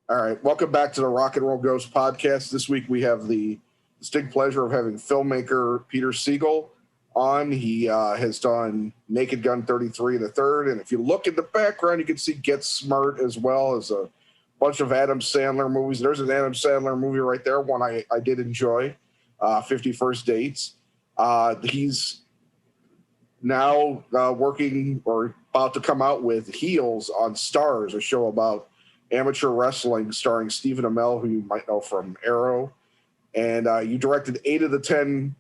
All right. Welcome back to the Rock and Roll Ghost podcast. This week we have the distinct pleasure of having filmmaker Peter Segal on. He has done Naked Gun 33 and a third. And if you look in the background, you can see Get Smart as well as a bunch of Adam Sandler movies. There's an Adam Sandler movie right there, one I did enjoy, 50 First Dates. He's now working or about to come out with Heels on Starz, a show about amateur wrestling starring Stephen Amell, who you might know from Arrow. And you directed 8 of the 10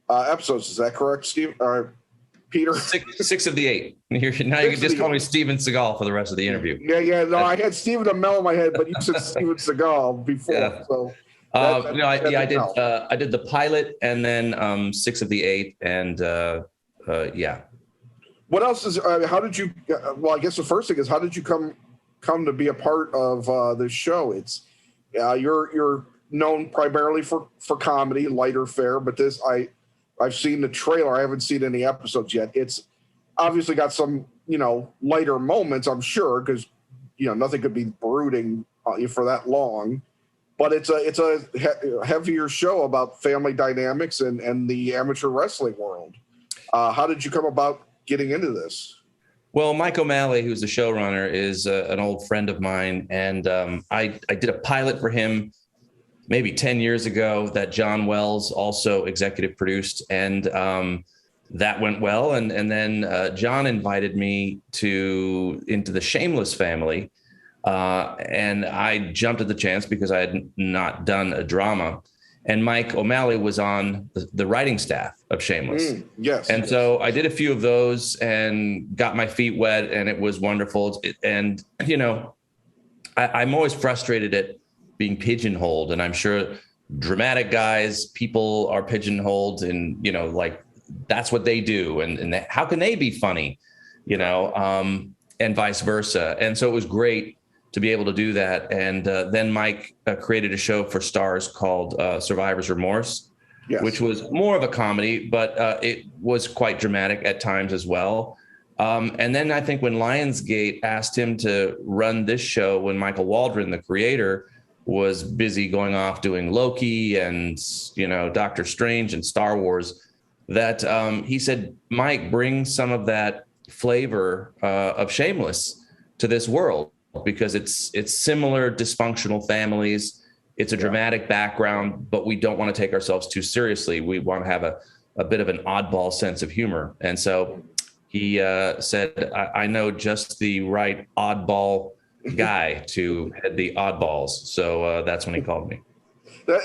episodes. Is that correct, Steve? Peter? Six of the 8. Now you can just call me Steven Seagal for the rest of the interview. Yeah. No, I had Stephen Amell in my head, but you said Steven Seagal before. Yeah. So I did the pilot and then 6 of the 8, and yeah. What else is? How did you? Well, I guess the first thing is, how did you come to be a part of this show? It's you're known primarily for comedy, lighter fare, but this I've seen the trailer. I haven't seen any episodes yet. It's obviously got some lighter moments, I'm sure, because nothing could be brooding for that long. But it's a heavier show about family dynamics and the amateur wrestling world. How did you come about getting into this? Well, Mike O'Malley, who's the showrunner, is an old friend of mine, and I did a pilot for him maybe 10 years ago that John Wells also executive produced, and that went well. And then John invited me into the Shameless family, and I jumped at the chance because I had not done a drama. And Mike O'Malley was on the writing staff of Shameless. Yes. And so I did a few of those and got my feet wet, and it was wonderful. And, I'm always frustrated at being pigeonholed. And I'm sure dramatic guys, people are pigeonholed and, like that's what they do. And how can they be funny, and vice versa. And so it was great to be able to do that. And then Mike created a show for Starz called Survivor's Remorse, yes, which was more of a comedy, but it was quite dramatic at times as well. And then I think when Lionsgate asked him to run this show, when Michael Waldron, the creator, was busy going off doing Loki and, Doctor Strange and Star Wars, that he said, Mike, bring some of that flavor of Shameless to this world, because it's similar dysfunctional families. It's a dramatic background, but we don't want to take ourselves too seriously. We want to have a bit of an oddball sense of humor. And so he said, I know just the right oddball guy to head the oddballs. So that's when he called me.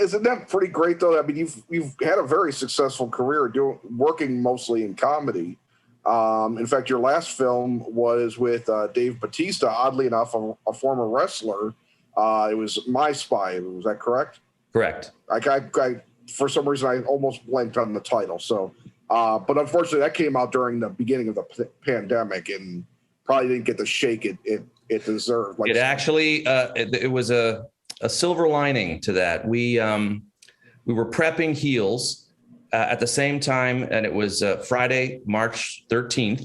Isn't that pretty great, though? I mean, you've had a very successful career working mostly in comedy. In fact, your last film was with Dave Bautista, oddly enough, a former wrestler. It was My Spy. Was that correct? Correct. I for some reason, I almost blanked on the title. So, but unfortunately, that came out during the beginning of the pandemic and probably didn't get the shake it deserved. It actually, it was a silver lining to that. We were prepping Heels at the same time, and it was Friday, March 13th,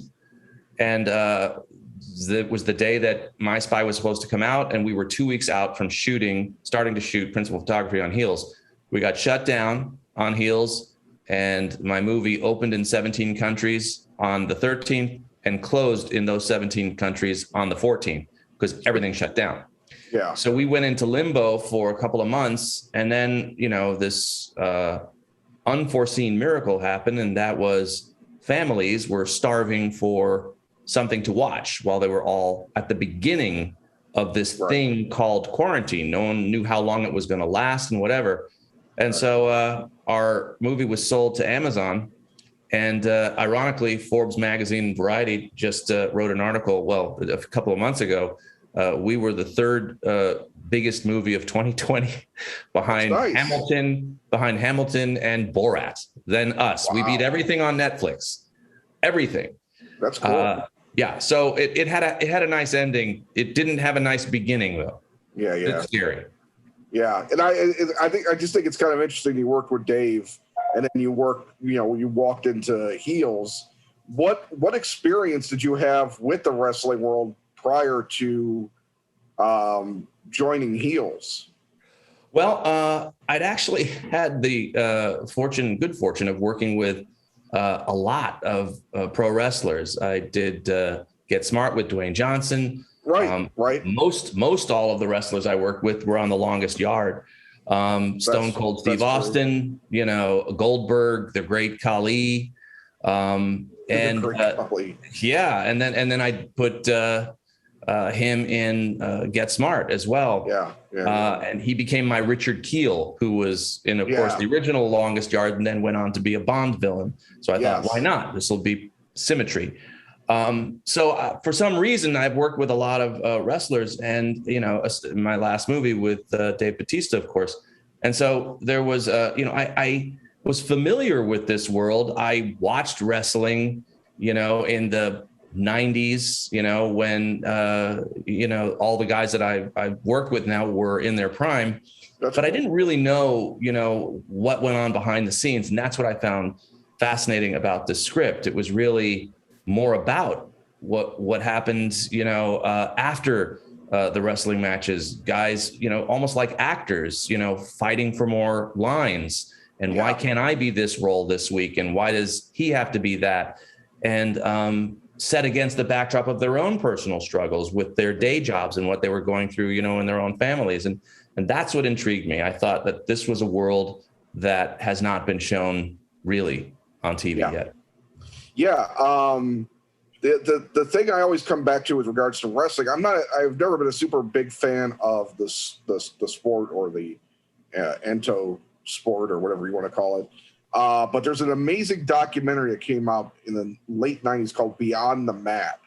and it was the day that My Spy was supposed to come out, and we were 2 weeks out from starting to shoot principal photography on Heels. We got shut down on Heels, and my movie opened in 17 countries on the 13th and closed in those 17 countries on the 14th because everything shut down. Yeah. So we went into limbo for a couple of months, and then, this unforeseen miracle happened, and that was families were starving for something to watch while they were all at the beginning of this thing called quarantine. No one knew how long it was going to last and whatever. And so our movie was sold to Amazon, and ironically, Forbes magazine and Variety just wrote an article, a couple of months ago. We were the third biggest movie of 2020 behind Hamilton and Borat. Then us. Wow. We beat everything on Netflix. Everything. That's cool. Yeah. So it had a nice ending. It didn't have a nice beginning though. Yeah. It's scary. Yeah. And I just think it's kind of interesting. You worked with Dave, and then you walked into Heels. What experience did you have with the wrestling world prior to joining Heels? Well, I'd actually had the good fortune of working with a lot of pro wrestlers. I did Get Smart with Dwayne Johnson. Right. Most all of the wrestlers I worked with were on The Longest Yard. Stone Cold Steve Austin, Goldberg, the Great Khali, and then I put him in Get Smart as well. And he became my Richard Kiel, who was in, of course, the original Longest Yard, and then went on to be a Bond villain. So I thought, why not? This will be symmetry. So for some reason, I've worked with a lot of wrestlers, and my last movie with Dave Bautista, of course. And so there was, I was familiar with this world. I watched wrestling, in the 90s, when all the guys that I've worked with now were in their prime. But I didn't really know, what went on behind the scenes, and that's what I found fascinating about the script. It was really more about what happens, after the wrestling matches, guys, almost like actors, fighting for more lines. And why can't I be this role this week? And why does he have to be that? And set against the backdrop of their own personal struggles with their day jobs and what they were going through, in their own families. And that's what intrigued me. I thought that this was a world that has not been shown really on TV yet. Yeah. The thing I always come back to with regards to wrestling, I've never been a super big fan of the sport or the ento sport or whatever you want to call it. But there's an amazing documentary that came out in the late 90s called Beyond the Mat.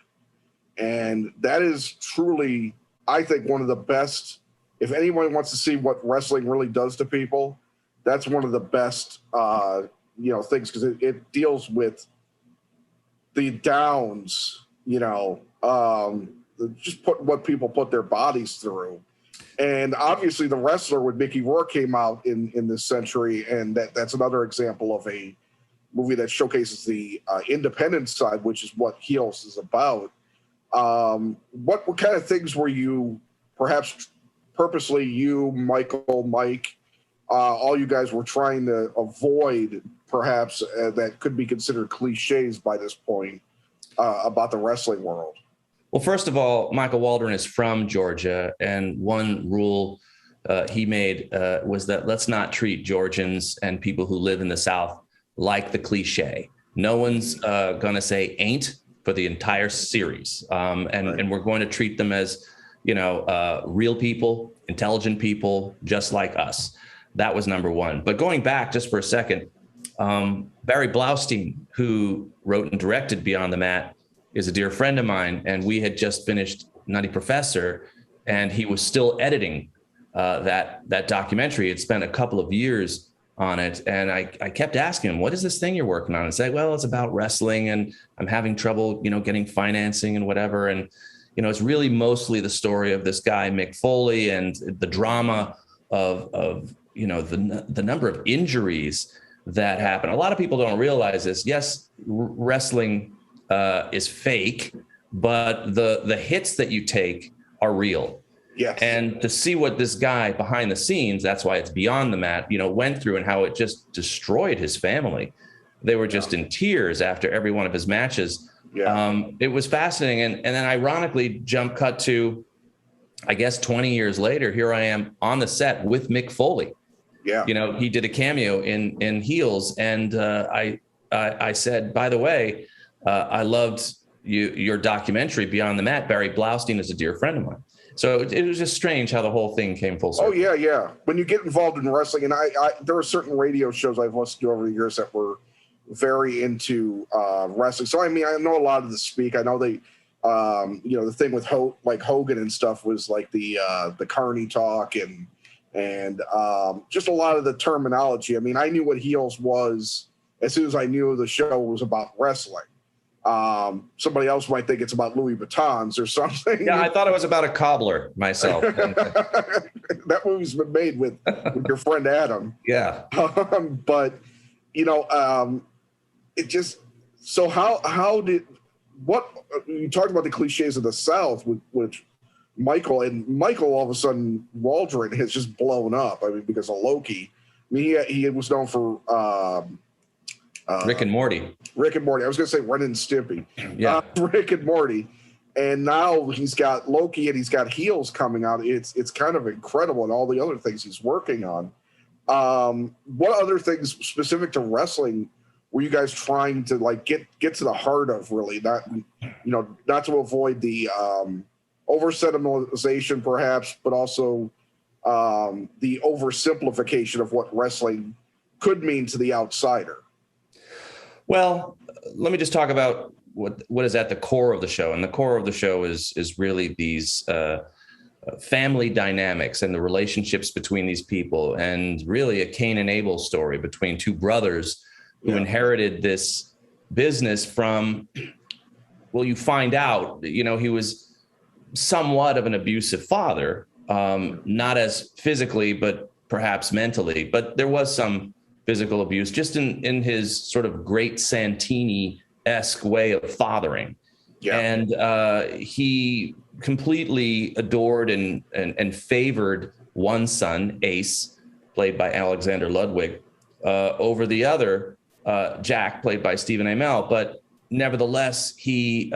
And that is truly, I think, one of the best. If anyone wants to see what wrestling really does to people, that's one of the best things, because it deals with the downs, just what people put their bodies through. And obviously the wrestler with Mickey Rourke came out in this century, and that's another example of a movie that showcases the independent side, which is what Heels is about. What kind of things were you, perhaps purposely you, Michael, Mike, all you guys were trying to avoid, perhaps, that could be considered cliches by this point about the wrestling world? Well, first of all, Michael Waldron is from Georgia, and one rule he made was that let's not treat Georgians and people who live in the South like the cliche. No one's going to say ain't for the entire series, and we're going to treat them as real people, intelligent people, just like us. That was number one. But going back just for a second, Barry Blaustein, who wrote and directed Beyond the Mat, is a dear friend of mine, and we had just finished Nutty Professor, and he was still editing that documentary. He'd spent a couple of years on it, and I kept asking him, what is this thing you're working on? And say, well, it's about wrestling, and I'm having trouble, getting financing and whatever. And, it's really mostly the story of this guy, Mick Foley, and the drama of the number of injuries that happen. A lot of people don't realize this. Yes, wrestling is fake, but the hits that you take are real. Yes. And to see what this guy behind the scenes, that's why it's Beyond the Mat, went through, and how it just destroyed his family. They were just in tears after every one of his matches. It was fascinating. And then ironically, jump cut to, I guess, 20 years later, here I am on the set with Mick Foley. He did a cameo in Heels, and I said, by the way, I loved your documentary Beyond the Mat. Barry Blaustein is a dear friend of mine. So it was just strange how the whole thing came full circle. Oh yeah. When you get involved in wrestling, and there are certain radio shows I've listened to over the years that were very into wrestling. So I know a lot of the speak. I know they, the thing with like Hogan and stuff was like the carny talk and just a lot of the terminology. I knew what Heels was as soon as I knew the show was about wrestling. Somebody else might think it's about Louis Vuittons or something. Yeah, I thought it was about a cobbler myself. That movie's been made with your friend Adam. Yeah. But it just, so how did, what you talked about the cliches of the South, which Michael all of a sudden, Waldron has just blown up. I mean, because of Loki. I mean, he was known for Rick and Morty. Rick and Morty. I was going to say Ren and Stimpy. Yeah. Rick and Morty. And now he's got Loki and he's got Heels coming out. It's kind of incredible, and all the other things he's working on. What other things specific to wrestling were you guys trying to like get to the heart of, really? Not to avoid the over sentimentalization perhaps, but also the oversimplification of what wrestling could mean to the outsider. Well, let me just talk about what is at the core of the show. And the core of the show is really these family dynamics and the relationships between these people, and really a Cain and Abel story between two brothers who inherited this business from, well, you find out, he was somewhat of an abusive father, not as physically, but perhaps mentally, but there was some physical abuse just in his sort of great Santini-esque way of fathering. Yeah. And he completely adored and favored one son, Ace, played by Alexander Ludwig, over the other, Jack, played by Stephen Amell. But nevertheless, he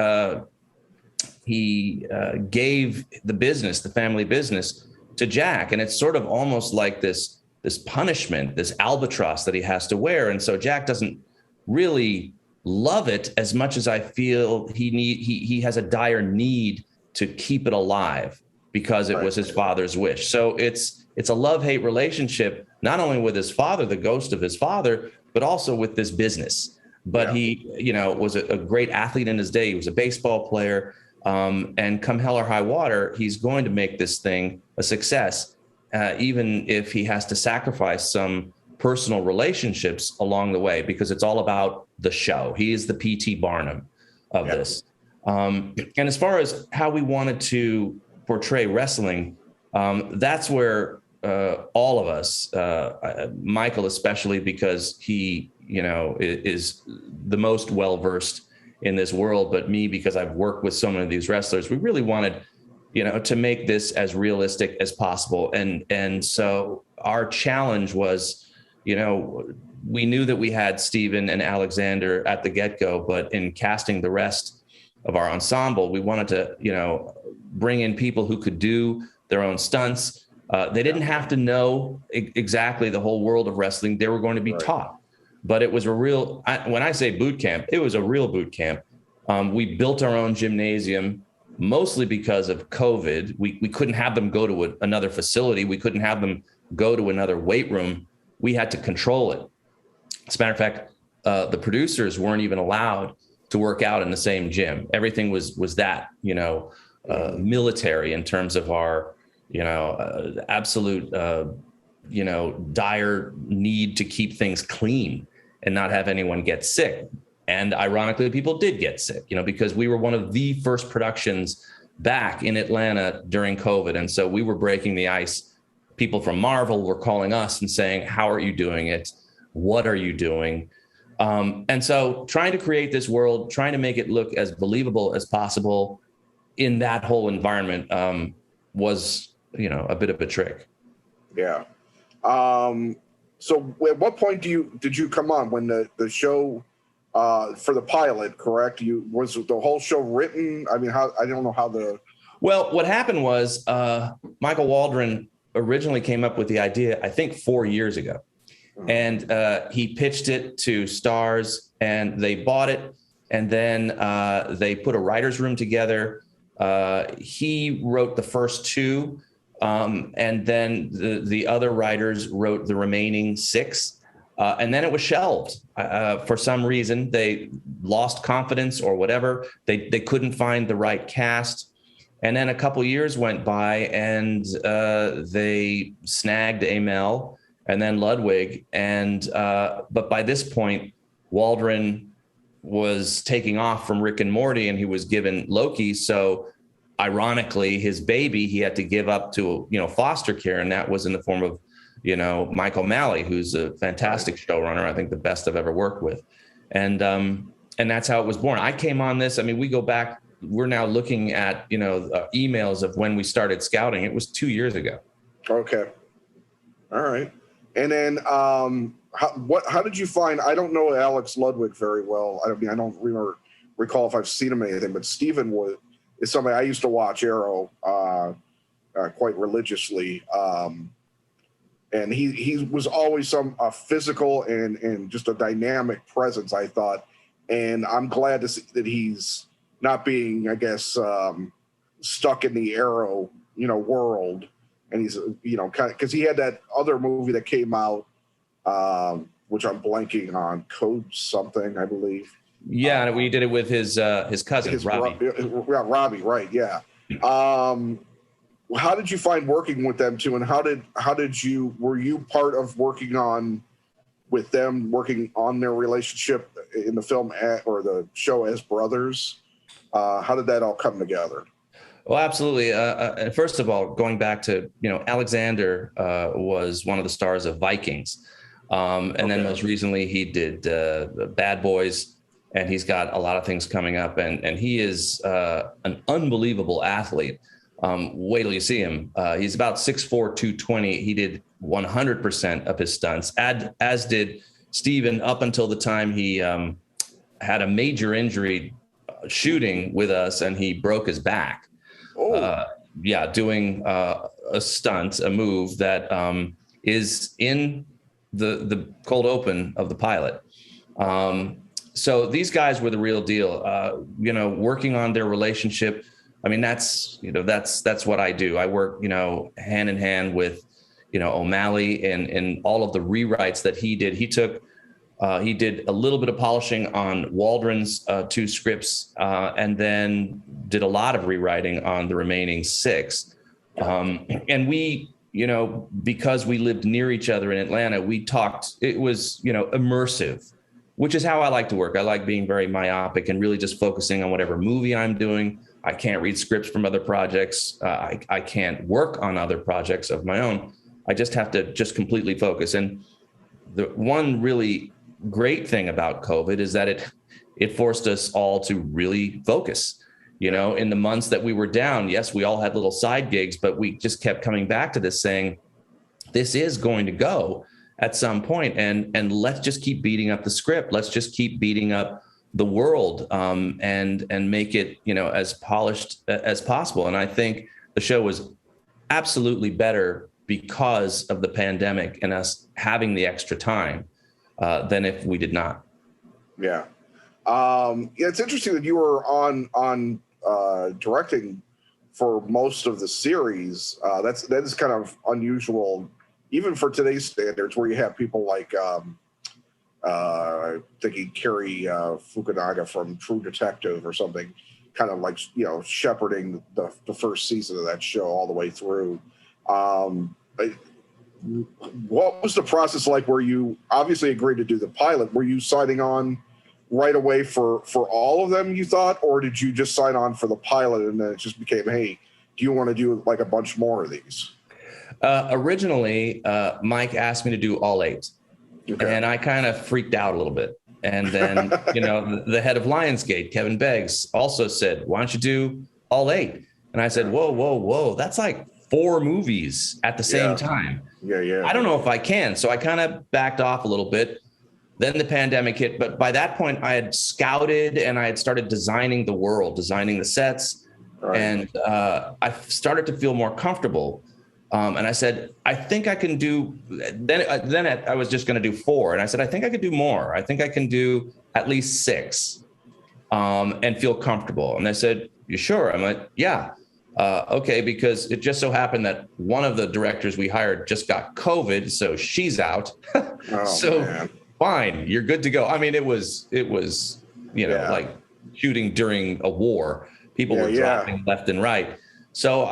gave the family business, to Jack. And it's sort of almost like this punishment, this albatross that he has to wear. And so Jack doesn't really love it as much as I feel he has a dire need to keep it alive because it was his father's wish. So it's a love-hate relationship, not only with his father, the ghost of his father, but also with this business. But he, was a great athlete in his day. He was a baseball player. And come hell or high water, he's going to make this thing a success, even if he has to sacrifice some personal relationships along the way, because it's all about the show. He is the P.T. Barnum of this. And as far as how we wanted to portray wrestling, that's where all of us, Michael especially, because he, is the most well-versed in this world, but me, because I've worked with so many of these wrestlers, we really wanted, to make this as realistic as possible. And so our challenge was, we knew that we had Stephen and Alexander at the get-go, but in casting the rest of our ensemble, we wanted to, bring in people who could do their own stunts. They didn't have to know exactly the whole world of wrestling. They were going to be taught. But it was when I say boot camp, it was a real boot camp. We built our own gymnasium, mostly because of COVID. We couldn't have them go to another facility. We couldn't have them go to another weight room. We had to control it. As a matter of fact, the producers weren't even allowed to work out in the same gym. Everything was that, military in terms of our, absolute, dire need to keep things clean and not have anyone get sick. And ironically, people did get sick, because we were one of the first productions back in Atlanta during COVID. And so we were breaking the ice. People from Marvel were calling us and saying, how are you doing it? What are you doing? And so trying to create this world, trying to make it look as believable as possible in that whole environment was, a bit of a trick. Yeah. So at what point did you come on when the show for the pilot, correct? Was the whole show written? I mean, I don't know how Well, what happened was Michael Waldron originally came up with the idea, I think 4 years ago. And he pitched it to Starz and they bought it. And then they put a writer's room together. He wrote the first two. And then the other writers wrote the remaining 6. And then it was shelved for some reason. They lost confidence or whatever. They couldn't find the right cast. And then a couple years went by and they snagged Amell and then Ludwig. But by this point, Waldron was taking off from Rick and Morty and he was given Loki. So ironically, his baby, he had to give up to, foster care. And that was in the form of, Michael Malley, who's a fantastic showrunner. I think the best I've ever worked with. And that's how it was born. I came on this. I mean, we go back we're now looking at, emails of when we started scouting. It was 2 years ago. Okay. All right. And then how did you find, I don't know Alex Ludwig very well. I don't recall if I've seen him in anything, but Stephen is somebody I used to watch Arrow quite religiously. And he was always a physical and just a dynamic presence, I thought. And I'm glad to see that he's not being, I guess, stuck in the Arrow, world. And he's, kind of, because he had that other movie that came out, which I'm blanking on, Code something, I believe. Yeah, and we did it with his cousin, Robbie. Robbie, right? Yeah. How did you find working with them too, and were you part of working on their relationship in the film or the show as brothers? How did that all come together? Well, absolutely. First of all, going back to, Alexander was one of the stars of Vikings. And then most recently he did Bad Boys, and he's got a lot of things coming up, and he is an unbelievable athlete. Wait till you see him. He's about 6'4", 220. He did 100% of his stunts, as did Stephen, up until the time he had a major injury shooting with us, and he broke his back. Doing a move that is in the cold open of the pilot. So these guys were the real deal. Working on their relationship. I mean, that's what I do. I work, hand in hand with, O'Malley and all of the rewrites that he did. He did a little bit of polishing on Waldron's 2 scripts, and then did a lot of rewriting on the remaining 6. And we, because we lived near each other in Atlanta, we talked. It was, immersive, which is how I like to work. I like being very myopic and really just focusing on whatever movie I'm doing. I can't read scripts from other projects. I can't work on other projects of my own. I just have to completely focus. And the one really great thing about COVID is that it forced us all to really focus. In the months that we were down, yes, we all had little side gigs, but we just kept coming back to this, saying, this is going to go at some point, and let's just keep beating up the script. Let's just keep beating up the world, and make it, as polished as possible. And I think the show was absolutely better because of the pandemic and us having the extra time than if we did not. Yeah. It's interesting that you were on directing for most of the series. That is kind of unusual, even for today's standards, where you have people like thinking Kerry Fukunaga from True Detective or something, kind of like shepherding the first season of that show all the way through. What was the process like where you obviously agreed to do the pilot? Were you signing on right away for all of them, you thought, or did you just sign on for the pilot and then it just became, hey, do you want to do like a bunch more of these? Originally, Mike asked me to do all 8. Okay. And I kind of freaked out a little bit. And then, the head of Lionsgate, Kevin Beggs, also said, why don't you do all 8? And I said, whoa. That's like 4 movies at the same time. Yeah. I don't know if I can. So I kind of backed off a little bit. Then the pandemic hit. But by that point, I had scouted and I had started designing the world, designing the sets. Right. And I started to feel more comfortable. And I said, I think I can do, then I was just going to do 4. And I said, I think I could do more. I think I can do at least 6 and feel comfortable. And they said, you sure? I'm like, yeah. Okay, because it just so happened that one of the directors we hired just got COVID, so she's out. Man. Fine, you're good to go. I mean, it was like shooting during a war. People were dropping left and right. So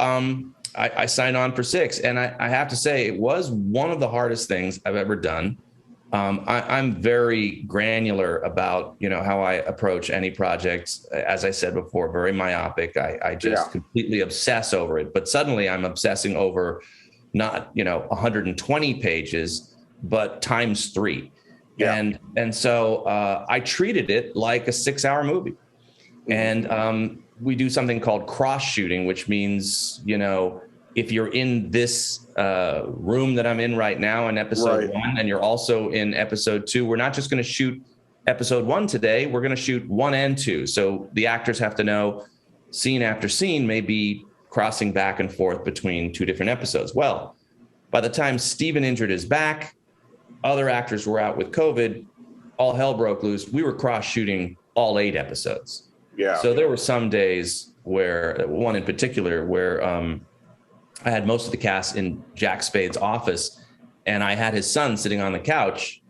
I signed on for 6, and I have to say it was one of the hardest things I've ever done. I'm very granular about, how I approach any project. As I said before, very myopic. I just completely obsess over it. But suddenly I'm obsessing over not, 120 pages, but times 3. Yeah. And so I treated it like a 6-hour movie. And we do something called cross shooting, which means, if you're in this room that I'm in right now in episode 1, and you're also in episode 2, we're not just going to shoot episode 1 today. We're going to shoot 1 and 2. So the actors have to know scene after scene may be crossing back and forth between 2 different episodes. Well, by the time Stephen injured his back, other actors were out with COVID, all hell broke loose. We were cross shooting all 8 episodes. Yeah. So there were some days where, one in particular, where I had most of the cast in Jack Spade's office, and I had his son sitting on the couch,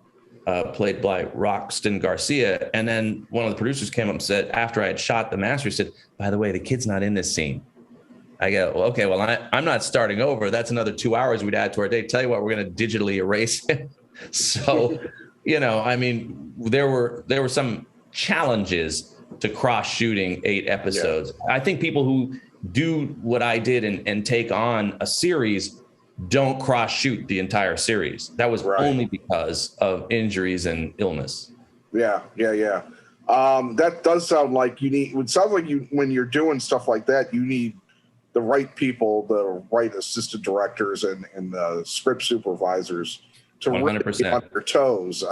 played by Roxton Garcia. And then one of the producers came up and said, after I had shot the master, he said, by the way, the kid's not in this scene. I go, well, okay, well, I'm not starting over. That's another 2 hours we'd add to our day. Tell you what, we're going to digitally erase it. So, there were some challenges to cross shooting 8 episodes. Yeah. I think people who do what I did and take on a series don't cross shoot the entire series. That was only because of injuries and illness. Yeah. That does sound like it sounds like when you're doing stuff like that, you need the right people, the right assistant directors and the script supervisors to 100%. really be on their toes.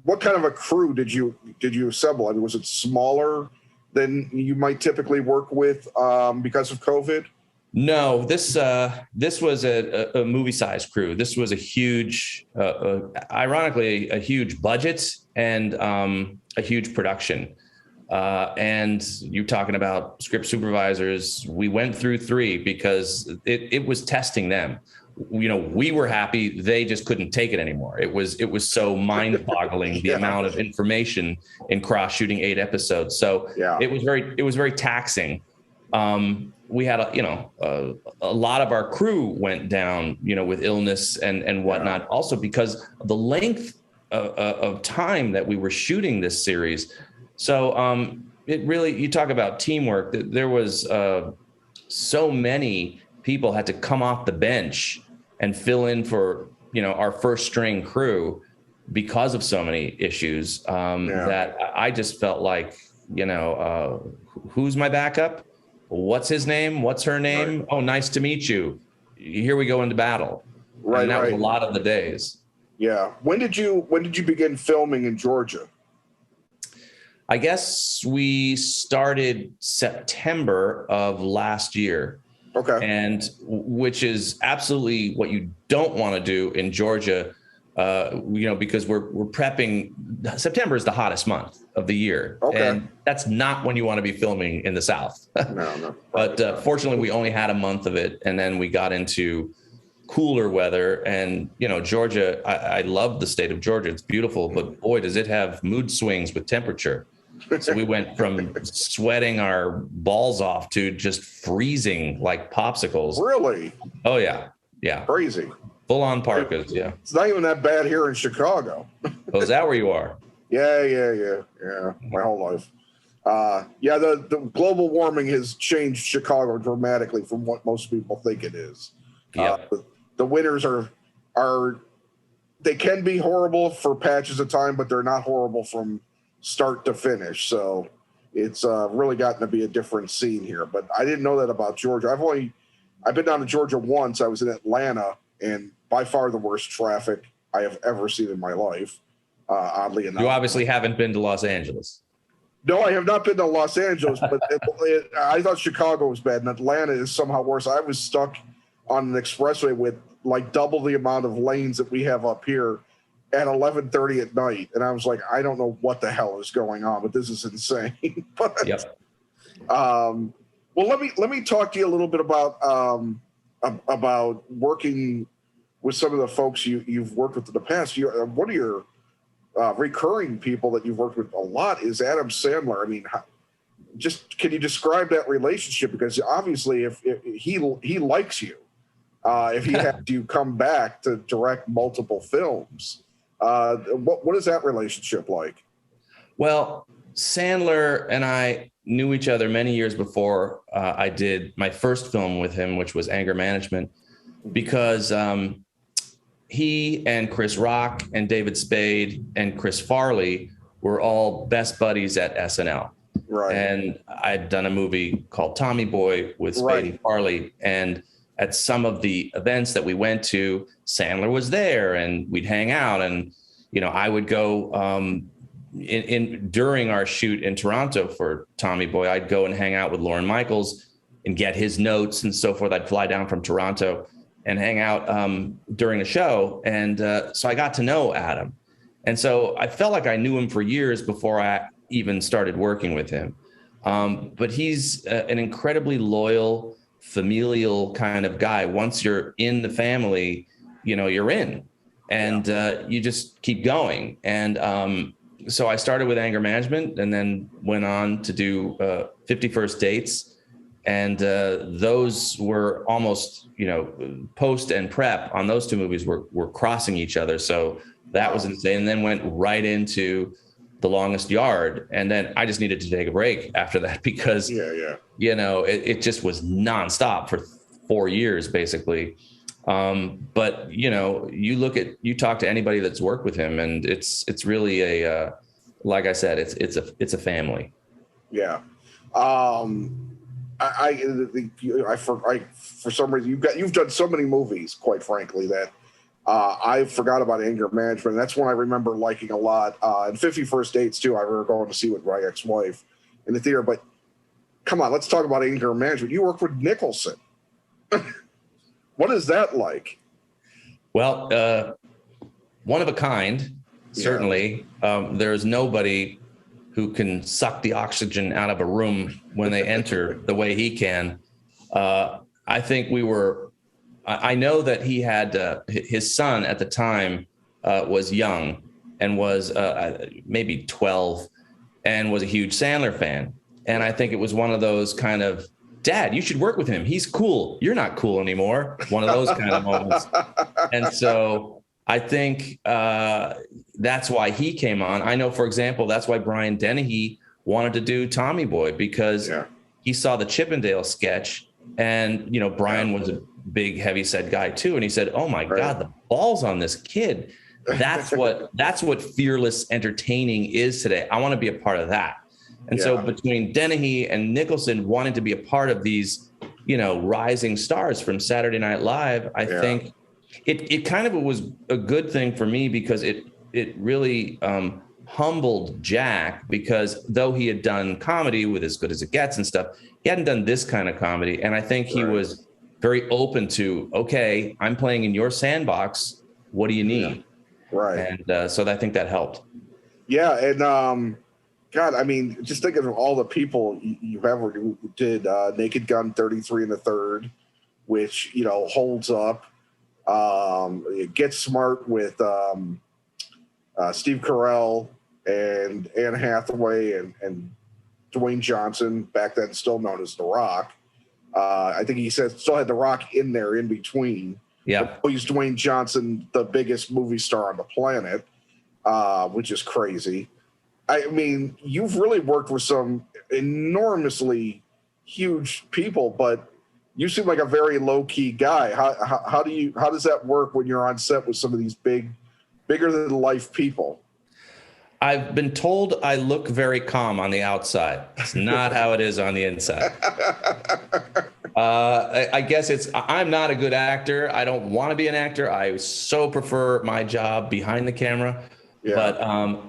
What kind of a crew did you assemble? I mean, was it smaller than you might typically work with because of COVID? No, this was a movie-sized crew. This was a huge, ironically, a huge budget and a huge production. And you're talking about script supervisors. We went through 3 because it was testing them. We were happy. They just couldn't take it anymore. It was so mind-boggling the amount of information in cross shooting 8 episodes. So it was very taxing. We had a lot of our crew went down, with illness and whatnot. Also because of the length of time that we were shooting this series. So it really, you talk about teamwork. There was so many people had to come off the bench and fill in for, our first string crew because of so many issues that I just felt like, who's my backup? What's his name? What's her name? Right. Oh, nice to meet you. Here we go into battle. Right. And that was a lot of the days. Yeah. When did you begin filming in Georgia? I guess we started September of last year. Okay. And which is absolutely what you don't want to do in Georgia, because we're prepping. September is the hottest month of the year. Okay. And that's not when you want to be filming in the South. No. But fortunately, we only had a month of it. And then we got into cooler weather. And, Georgia, I love the state of Georgia. It's beautiful. But boy, does it have mood swings with temperature. So we went from sweating our balls off to just freezing like popsicles. Really? Oh, yeah. Yeah. Crazy. Full on parkas. Yeah. It's not even that bad here in Chicago. Oh, is that where you are? Yeah. My whole life. The global warming has changed Chicago dramatically from what most people think it is. Yeah. The winters are they can be horrible for patches of time, but they're not horrible from start to finish. So it's really gotten to be a different scene here. But I didn't know that about Georgia. I've been down to Georgia once. I was in Atlanta, and by far the worst traffic I have ever seen in my life. Oddly enough, you obviously haven't been to Los Angeles. No, I have not been to Los Angeles, but I thought Chicago was bad, and Atlanta is somehow worse. I was stuck on an expressway with like double the amount of lanes that we have up here at 11:30 at night, and I was like, I don't know what the hell is going on, but this is insane. But well, let me talk to you a little bit about working with some of the folks you've worked with in the past. One of your recurring people that you've worked with a lot is Adam Sandler. I mean, can you describe that relationship? Because obviously, if he likes you, if he had you come back to direct multiple films. What is that relationship like? Well, Sandler and I knew each other many years before I did my first film with him, which was Anger Management, because he and Chris Rock and David Spade and Chris Farley were all best buddies at SNL. Right. And I'd done a movie called Tommy Boy with Spade and Farley. And at some of the events that we went to, Sandler was there and we'd hang out. And, I would go during our shoot in Toronto for Tommy Boy, I'd go and hang out with Lorne Michaels and get his notes and so forth. I'd fly down from Toronto and hang out during the show. And so I got to know Adam. And so I felt like I knew him for years before I even started working with him. But he's an incredibly loyal, familial kind of guy. Once you're in the family, you're in, and you just keep going. And so I started with anger management and then went on to do 50 First Dates. And those were almost, post and prep on those two movies were crossing each other. So that was insane. And then went right into The Longest Yard. And then I just needed to take a break after that because, it just was nonstop for 4 years, basically. But, you talk to anybody that's worked with him and it's really like I said, it's a family. Yeah. For some reason, you've done so many movies, quite frankly, that I forgot about anger management. That's one I remember liking a lot. And 50 First Dates too. I remember going to see with my ex-wife in the theater. But come on, let's talk about anger management. You worked with Nicholson. What is that like? Well, one of a kind, certainly. There's nobody who can suck the oxygen out of a room when they enter the way he can. I think I know that he had his son at the time was young and was maybe 12 and was a huge Sandler fan. And I think it was one of those kind of, Dad, you should work with him. He's cool. You're not cool anymore. One of those kind of moments. And so I think that's why he came on. I know, for example, that's why Brian Dennehy wanted to do Tommy Boy because he saw the Chippendale sketch and, Brian was a big, heavy set guy too. And he said, oh my God, the balls on this kid. That's what fearless entertaining is today. I want to be a part of that. And so between Dennehy and Nicholson wanting to be a part of these, rising stars from Saturday Night Live, I think it kind of was a good thing for me because it really humbled Jack because though he had done comedy with As Good as It Gets and stuff, he hadn't done this kind of comedy. And I think he was very open to, okay, I'm playing in your sandbox. What do you need? Right. And so I think that helped. Yeah. And God, I mean, just thinking of all the people you have who did Naked Gun 33 and a third, which, holds up. Get Smart with Steve Carell and Anne Hathaway and Dwayne Johnson, back then still known as The Rock. I think he said still had The Rock in there in between. Yeah. He's Dwayne Johnson, the biggest movie star on the planet, which is crazy. I mean, you've really worked with some enormously huge people, but you seem like a very low key guy. How does that work when you're on set with some of these bigger than life people? I've been told I look very calm on the outside. It's not how it is on the inside. I guess I'm not a good actor. I don't want to be an actor. I so prefer my job behind the camera. Yeah. But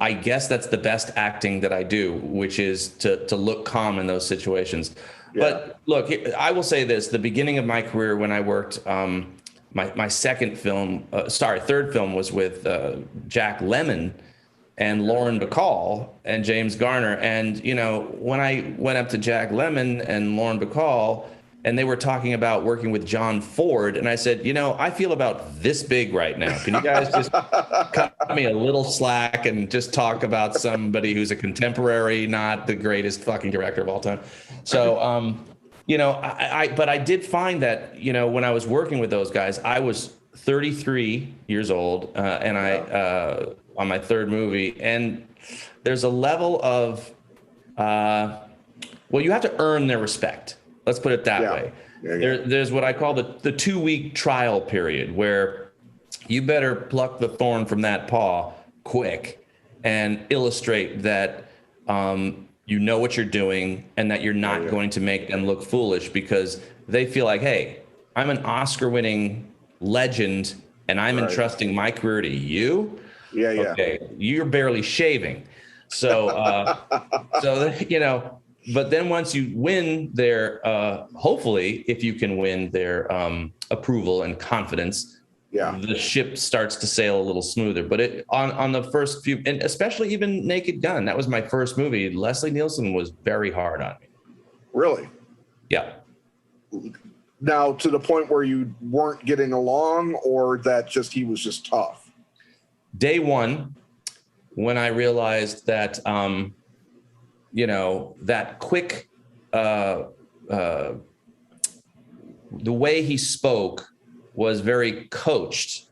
I guess that's the best acting that I do, which is to look calm in those situations. Yeah. But look, I will say this: the beginning of my career when I worked, my third film was with Jack Lemmon and Lauren Bacall and James Garner. And, when I went up to Jack Lemmon and Lauren Bacall and they were talking about working with John Ford, and I said, I feel about this big right now. Can you guys just cut me a little slack and just talk about somebody who's a contemporary, not the greatest fucking director of all time? So, but I did find that, when I was working with those guys, I was 33 years old and I on my third movie. And there's a level of, you have to earn their respect. Let's put it that way. Yeah. There's what I call the 2-week trial period where you better pluck the thorn from that paw quick and illustrate that you know what you're doing and that you're not going to make them look foolish because they feel like, hey, I'm an Oscar-winning legend and I'm entrusting my career to you. Yeah, yeah. Okay, you're barely shaving. So, you know, but then once you win their, hopefully, if you can win their approval and confidence, the ship starts to sail a little smoother. But on the first few, and especially even Naked Gun, that was my first movie. Leslie Nielsen was very hard on me. Really? Yeah. Now, to the point where you weren't getting along, or that just he was just tough? Day one, when I realized that, you know, that quick, the way he spoke was very coached,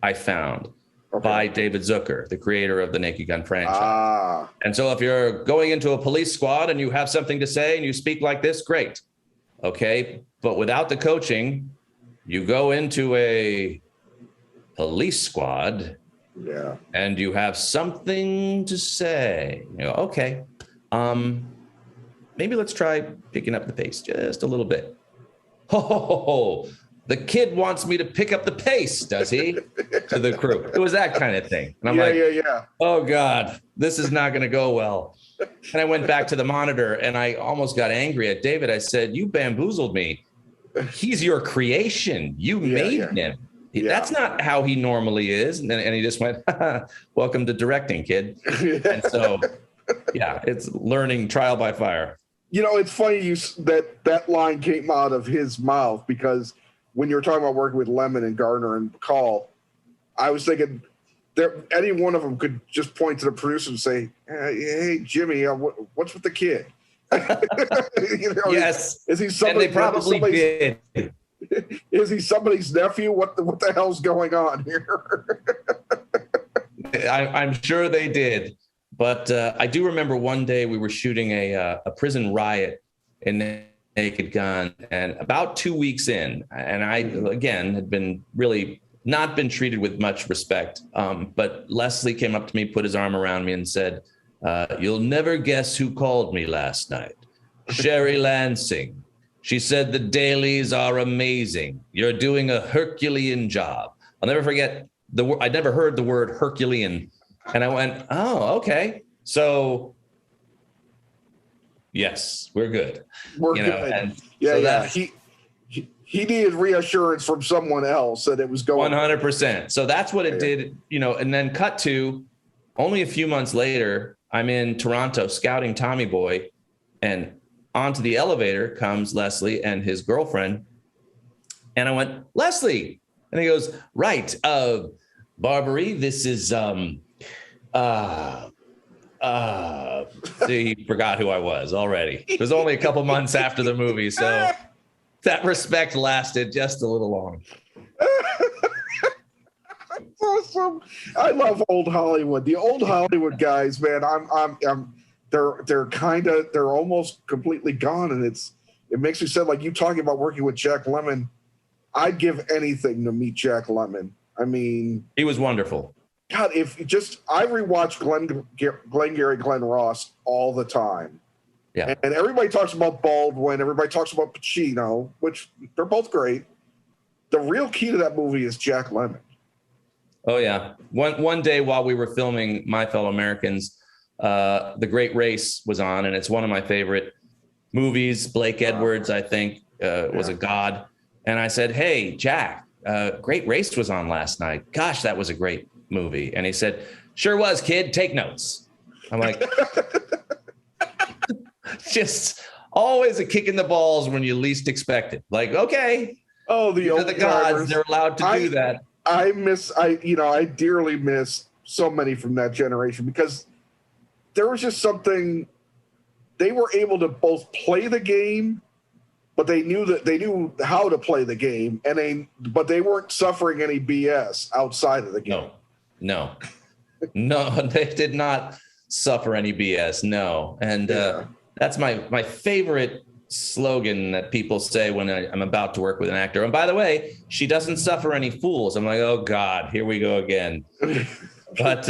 I found, by David Zucker, the creator of the Naked Gun franchise. And so if you're going into a police squad and you have something to say and you speak like this, great. Okay. But without the coaching, you go into a police squad and you have something to say. You know, okay, maybe let's try picking up the pace just a little bit. Oh, the kid wants me to pick up the pace, does he? To the crew. It was that kind of thing. And I'm oh God, this is not going to go well. And I went back to the monitor and I almost got angry at David. I said, you bamboozled me. He's your creation. You made him. That's not how he normally is. And he just went, welcome to directing, kid. And so, it's learning trial by fire. You know, it's funny that line came out of his mouth, because when you were talking about working with Lemon and Gardner and Bacall, I was thinking any one of them could just point to the producer and say, hey, Jimmy, what's with the kid? You know, yes. Is he somebody? And they probably did. Is he somebody's nephew? What the hell's going on here? I'm sure they did. But I do remember one day we were shooting a prison riot in Naked Gun, and about 2 weeks in, and I, again, had been really not been treated with much respect. But Leslie came up to me, put his arm around me and said, you'll never guess who called me last night. Sherry Lansing. She said the dailies are amazing. You're doing a Herculean job. I'll never forget I'd never heard the word Herculean. And I went, oh, okay. So, yes, we're good. We're good. He needed reassurance from someone else that it was going 100%. So that's what it did, you know, and then cut to only a few months later, I'm in Toronto scouting Tommy Boy, and onto the elevator comes Leslie and his girlfriend. And I went, Leslie. And he goes, right. Barbary, this is, he forgot who I was already. It was only a couple months after the movie. So that respect lasted just a little long. Awesome. I love old Hollywood. The old Hollywood guys, man, they're almost completely gone. And it makes me sad, like you talking about working with Jack Lemmon. I'd give anything to meet Jack Lemmon. I mean, he was wonderful. God, I rewatch Glengarry Glen Ross all the time. Yeah. And everybody talks about Baldwin, everybody talks about Pacino, which they're both great. The real key to that movie is Jack Lemmon. Oh yeah. One day while we were filming My Fellow Americans, The Great Race was on, and it's one of my favorite movies. Blake Edwards, I think, was a god. And I said, hey, Jack, Great Race was on last night. Gosh, that was a great movie. And he said, sure was, kid. Take notes. I'm like, just always a kick in the balls when you least expect it. Like, okay. Oh, the gods, they're allowed to do that. I dearly miss so many from that generation, because there was just something, they were able to both play the game, but they knew how to play the game, but they weren't suffering any BS outside of the game. No, they did not suffer any BS. No. And that's my favorite slogan that people say when I'm about to work with an actor. And by the way, she doesn't suffer any fools. I'm like, oh God, here we go again. But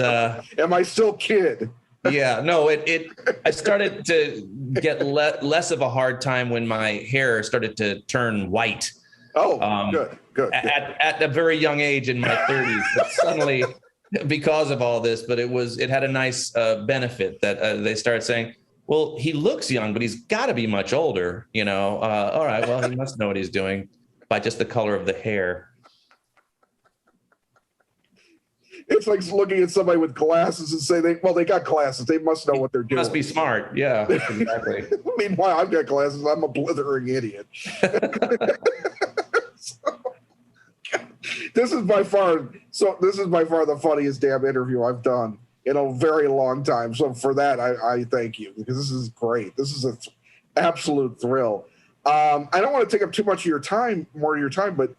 am I still kid? Yeah, no, I started to get less of a hard time when my hair started to turn white. Oh, good. At a very young age in my 30s, but suddenly because of all this, but it had a nice benefit that they started saying, well, he looks young, but he's got to be much older, all right, well, he must know what he's doing by just the color of the hair. It's like looking at somebody with glasses and say, they got glasses. They must know what they're doing. Must be smart. Yeah, exactly. Meanwhile, I've got glasses. I'm a blithering idiot. This is by far the funniest damn interview I've done in a very long time. So for that, I thank you, because this is great. This is an absolute thrill. I don't want to take up too much of your time, but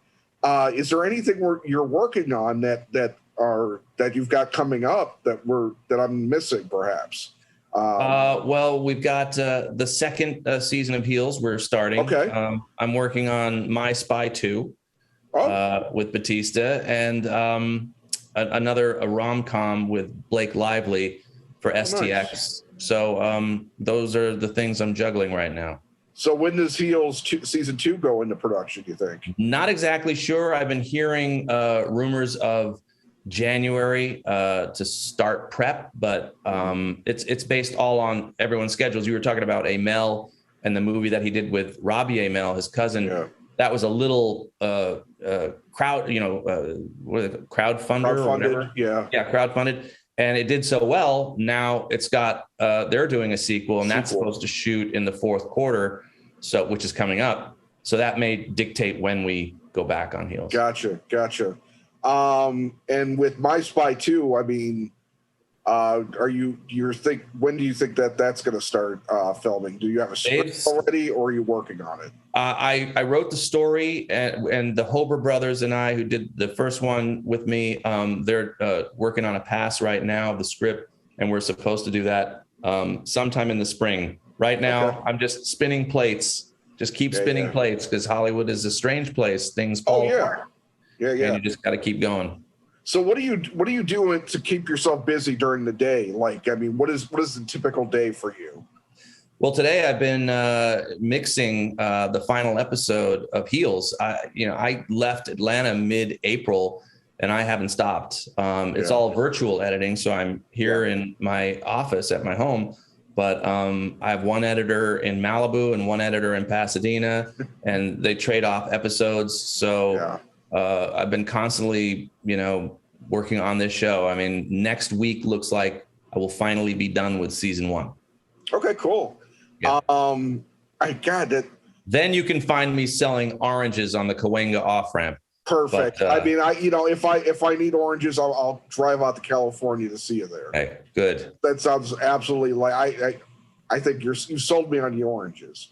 is there anything you're working on that you've got coming up that I'm missing, perhaps? Well, we've got the second season of Heels. We're starting. Okay. I'm working on My Spy 2 with Bautista, and a rom-com with Blake Lively for STX. Nice. So those are the things I'm juggling right now. So when does Heels season 2 go into production, you think? Not exactly sure. I've been hearing rumors of January to start prep, but it's based all on everyone's schedules. You were talking about Amell and the movie that he did with Robbie Amell, his cousin. Yeah. That was a little crowdfunder or whatever. Yeah, crowdfunded, and it did so well. Now it's got they're doing a sequel, and that's supposed to shoot in the fourth quarter, which is coming up. So that may dictate when we go back on Heels. Gotcha. And with My Spy 2, I mean, when do you think that's going to start filming? Do you have a script already, or are you working on it? I wrote the story, and the Hober brothers and I, who did the first one with me, they're working on a pass right now of the script, and we're supposed to do that sometime in the spring. Right now, okay. I'm just spinning plates. Just keep spinning plates, because Hollywood is a strange place. Things fall apart. Yeah. And you just got to keep going. So what do you do to keep yourself busy during the day? Like, I mean, what is the typical day for you? Well, today I've been mixing the final episode of Heels. I left Atlanta mid-April, and I haven't stopped. It's all virtual editing, so I'm here in my office at my home. But I have one editor in Malibu and one editor in Pasadena, and they trade off episodes. So I've been constantly, working on this show. I mean, next week looks like I will finally be done with season 1. Okay, cool. Yeah. Then you can find me selling oranges on the Cahuenga off-ramp. Perfect. But, I mean, if I need oranges, I'll drive out to California to see you there. Hey, good. That sounds absolutely like I think you sold me on the oranges.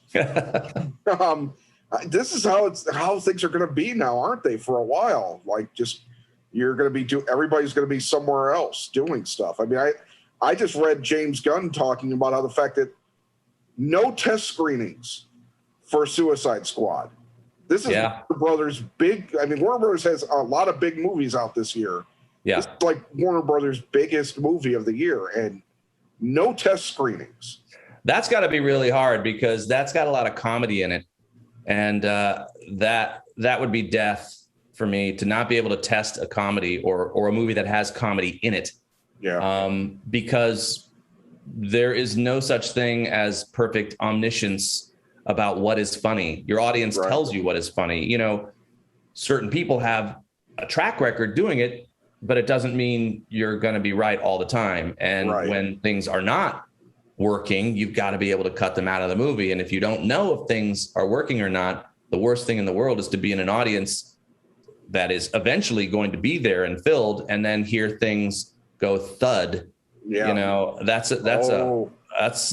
This is how things are going to be now, aren't they? For a while, like everybody's going to be somewhere else doing stuff. I mean, I just read James Gunn talking about how the fact that no test screenings for Suicide Squad. This is Warner Brothers' big. I mean, Warner Brothers has a lot of big movies out this year. Yeah, this is like Warner Brothers' biggest movie of the year, and no test screenings. That's got to be really hard, because that's got a lot of comedy in it. And that would be death for me, to not be able to test a comedy or a movie that has comedy in it. Yeah. Because there is no such thing as perfect omniscience about what is funny. Your audience tells you what is funny. Certain people have a track record doing it, but it doesn't mean you're going to be right all the time. And when things are not working, you've got to be able to cut them out of the movie. And if you don't know if things are working or not, the worst thing in the world is to be in an audience that is eventually going to be there and filled, and then hear things go thud. Yeah. That's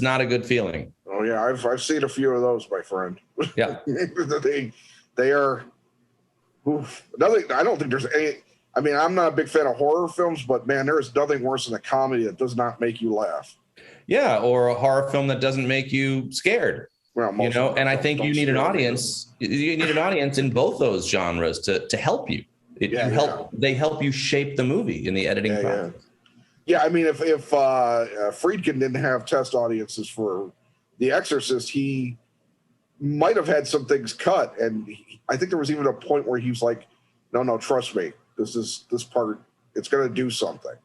not a good feeling. Oh yeah. I've seen a few of those, my friend. Yeah. they are, nothing. I don't think there's any, I mean, I'm not a big fan of horror films, but man, there is nothing worse than a comedy that does not make you laugh. Yeah, or a horror film that doesn't make you scared. Well, and I think you need an audience. You need an audience in both those genres to help you. They help you shape the movie in the editing process. Yeah, I mean, if Friedkin didn't have test audiences for The Exorcist, he might have had some things cut, and I think there was even a point where he was like, "No, trust me, this part, it's going to do something."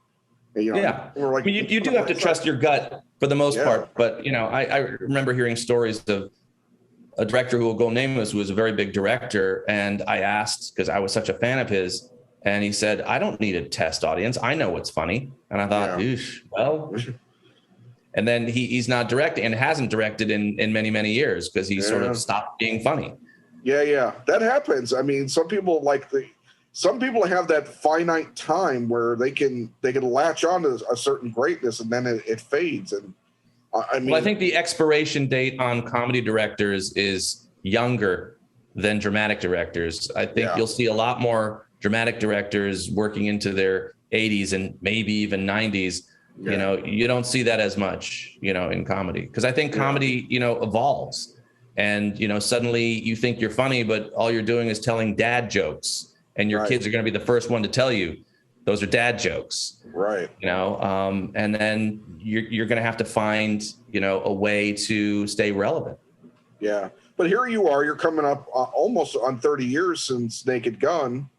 And, Yeah, we're like, I mean, you do have to trust your gut for the most part, but I remember hearing stories of a director who will go nameless, who was a very big director, and I asked because I was such a fan of his. And he said, I don't need a test audience. I know what's funny. And I thought, well, and then he's not directing and hasn't directed in many, many years because he sort of stopped being funny. Yeah. That happens. I mean, some people have that finite time where they can latch on to a certain greatness and then it fades. And I mean, well, I think the expiration date on comedy directors is younger than dramatic directors. I think you'll see a lot more dramatic directors working into their 80s and maybe even 90s. You don't see that as much, in comedy, because I think comedy, evolves, and, suddenly you think you're funny, but all you're doing is telling dad jokes, and your kids are going to be the first one to tell you those are dad jokes. Right. And then you're going to have to find, a way to stay relevant. Yeah. But here you are, you're coming up almost on 30 years since Naked Gun.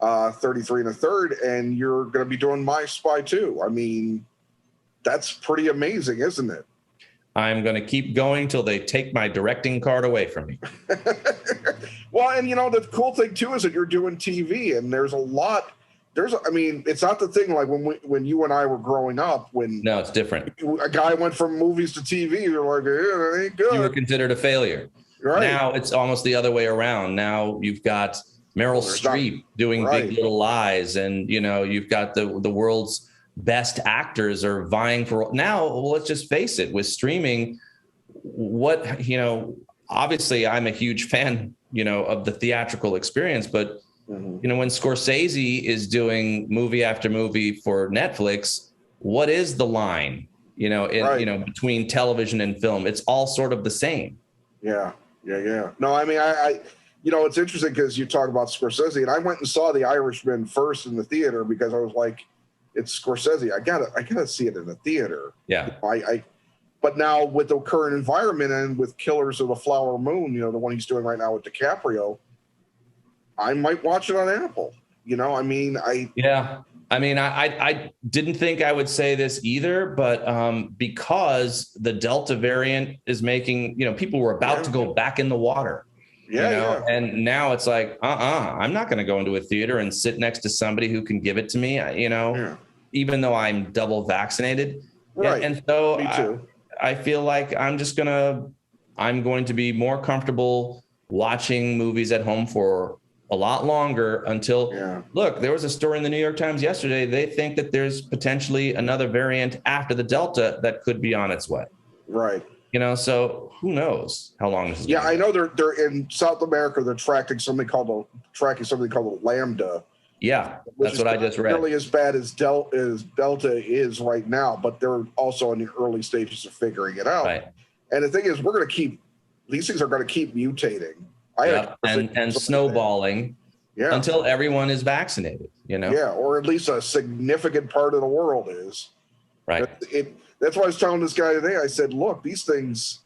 33 and a third, and you're going to be doing My Spy 2. I mean, that's pretty amazing, isn't it? I'm going to keep going till they take my directing card away from me. Well, and the cool thing too is that you're doing TV, and I mean, it's not the thing like when you and I were growing up. No, it's different. A guy went from movies to TV. You're like, that ain't good. You were considered a failure. Right. Now it's almost the other way around. Now you've got Meryl Streep doing Big Little Lies, and you've got the world's best actors are vying for. Now, let's just face it, with streaming, obviously I'm a huge fan, of the theatrical experience, but when Scorsese is doing movie after movie for Netflix, what is the line, between television and film? It's all sort of the same. Yeah. No, I mean, I it's interesting because you talk about Scorsese, and I went and saw The Irishman first in the theater because I was like, it's Scorsese. I gotta see it in the theater. Yeah. But now with the current environment and with Killers of the Flower Moon, the one he's doing right now with DiCaprio, I might watch it on Apple. I didn't think I would say this either, but because the Delta variant is making, people were about to go back in the water. And now it's like, I'm not going to go into a theater and sit next to somebody who can give it to me, even though I'm double vaccinated. Right. And so me too. I feel like I'm going to be more comfortable watching movies at home for a lot longer until, look, there was a story in the New York Times yesterday. They think that there's potentially another variant after the Delta that could be on its way. Right. So who knows how long this is? Yeah, I know they're in South America. They're tracking something called a lambda. Yeah, that's what I just read. Nearly as bad as Delta is right now, but they're also in the early stages of figuring it out. Right. And the thing is, these things are going to keep mutating. And snowballing. Until everyone is vaccinated. Yeah, or at least a significant part of the world is. Right. That's why I was telling this guy today. I said, look, these things,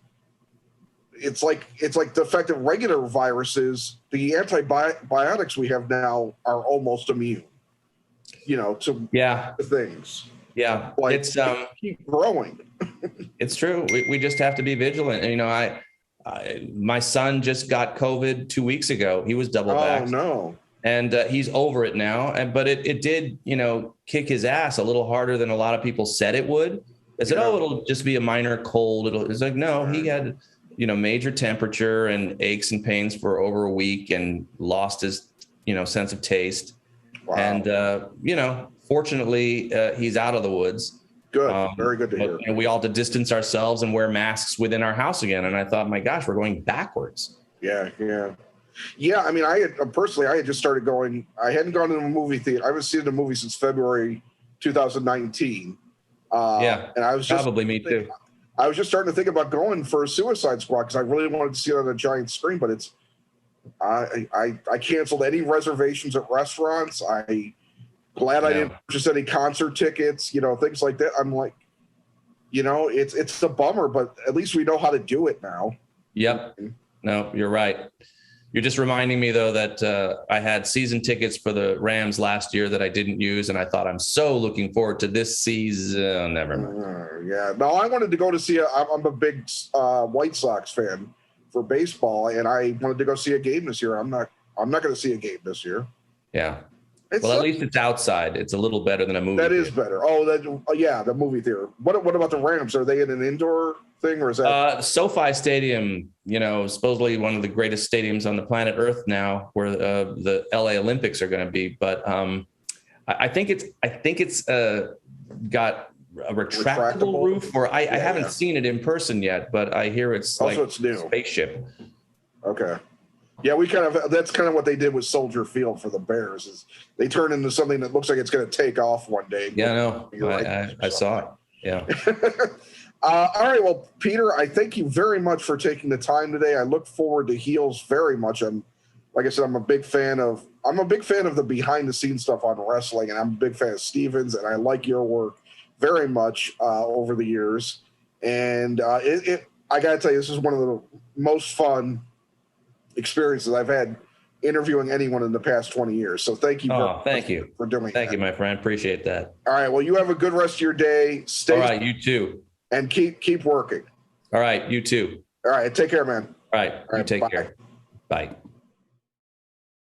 it's like the fact that regular viruses, the antibiotics we have now are almost immune, to things. Yeah. It's keep growing. It's true. We just have to be vigilant. And, my son just got COVID 2 weeks ago. He was double vaxxed. Oh, no. And he's over it now. But it did, kick his ass a little harder than a lot of people said it would. I said, it'll just be a minor cold. It's like, no, he had, major temperature and aches and pains for over a week and lost his, sense of taste. Wow. And, fortunately, he's out of the woods. Good. Very good to hear. And we all had to distance ourselves and wear masks within our house again. And I thought, my gosh, we're going backwards. Yeah. I mean, I had just started going. I hadn't gone to a movie theater. I haven't seen a movie since February 2019. And I was probably me too. I was just starting to think about going for a Suicide Squad because I really wanted to see it on a giant screen, but I canceled any reservations at restaurants. I Glad I didn't purchase any concert tickets, things like that. I'm like, it's a bummer, but at least we know how to do it now. Yep. No, you're right. You're just reminding me, though, that I had season tickets for the Rams last year that I didn't use, and I thought I'm so looking forward to this season. Never mind. Yeah. No, I wanted to go to see I'm a big White Sox fan for baseball, and I wanted to go see a game this year. I'm not going to see a game this year. Yeah. At least it's outside. It's a little better than a movie. That is better. The movie theater. What about the Rams? Are they in an indoor thing, or is that SoFi Stadium? Supposedly one of the greatest stadiums on the planet Earth now, where the LA Olympics are going to be. But I think it's got a retractable roof. Or I haven't seen it in person yet, but I hear it's also like it's new. Spaceship. Okay. Yeah, that's kind of what they did with Soldier Field for the Bears, is they turn into something that looks like it's going to take off one day. Yeah, no, I saw it. Yeah. All right. Well, Peter, I thank you very much for taking the time today. I look forward to Heels very much. Like I said, I'm a big fan of the behind the scenes stuff on wrestling, and I'm a big fan of Steven's, and I like your work very much over the years. And I got to tell you, this is one of the most fun experiences I've had interviewing anyone in the past 20 years. So thank you. Thank you for doing that. Thank you, my friend. Appreciate that. All right. Well, you have a good rest of your day. All right. You too. And keep working. All right. You too. All right. Take care, man. All right. You take care. Bye.